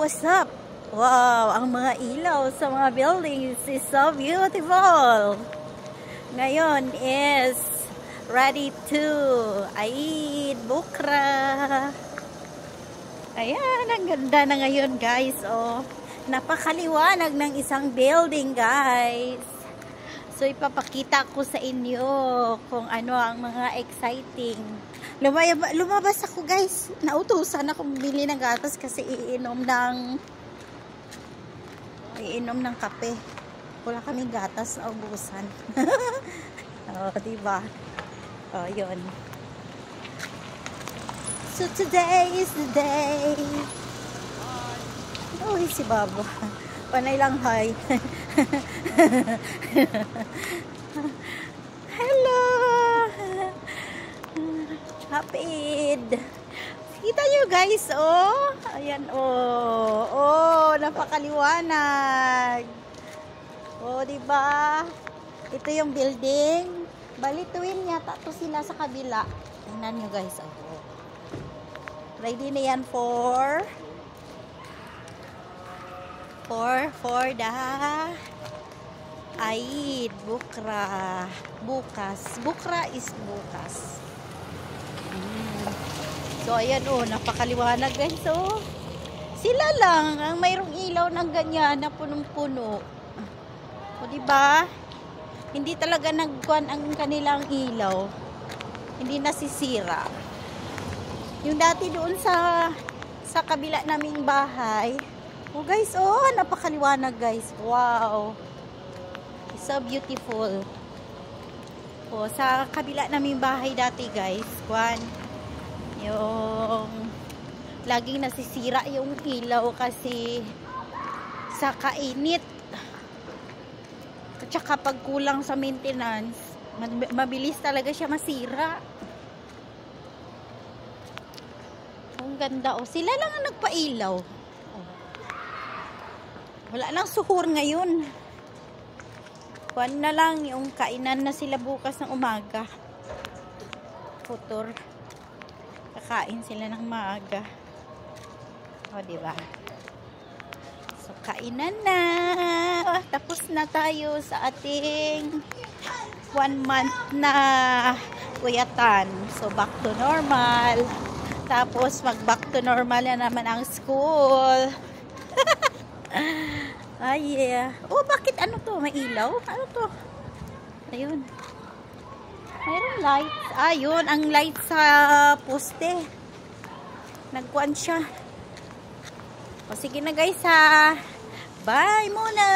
what's up? Wow, ang mga ilaw sa mga buildings is so beautiful. Ngayon is ready to Eid Bukra. Ayan, ang ganda na ngayon guys. Oh, napakaliwanag ng isang building guys. So ipapakita ko sa inyo kung ano ang mga exciting. Lumabas ako guys. Nautusan akong bili ng gatas kasi iinom ng kape. Wala kaming gatas na ubusan. Oh, diba? Oh, yun. So today is the day. Oh, si Babo. Panay lang hi. Hello. Happy Eid. Kita nyo guys, oh. Ayan, oh. Oh, napakaliwanag. Oh, diba? Ito yung building. Balituin yata to sila sa kabila. Tingnan nyo guys, oh. Ready na yan for the Eid Bukra. Bukas. Bukra is bukas. So, ayan oh, napakaliwanag guys. So, sila lang ang mayroong ilaw ng ganyan na punong-puno. O, diba? Hindi talaga nagkuhan ang kanilang ilaw. Hindi nasisira. Yung dati doon sa kabila naming bahay. Oh guys, oh, napakaliwanag guys. Wow. It's so beautiful. Oh, sa kabila naming bahay dati guys. Yung laging nasisira yung ilaw kasi sa kainit. At saka pag kulang sa maintenance, mabilis talaga siya masira. Ang ganda. Oh, sila lang ang nagpailaw. Wala nang suhur ngayon. Kuwan na lang yung kainan na sila bukas ng umaga. Futur. Kakain sila ng maaga. O, diba? So, kainan na. Tapos na tayo sa ating 1 month na kuyatan. So, back to normal. Tapos, mag-back to normal na naman ang school. Ay, yeah. Oh, bakit ano to? May ilaw? Ano to? Ayun. Mayroong lights. Ayun, ang light sa poste. Nagkuhan siya. O, sige na guys ha. Bye muna!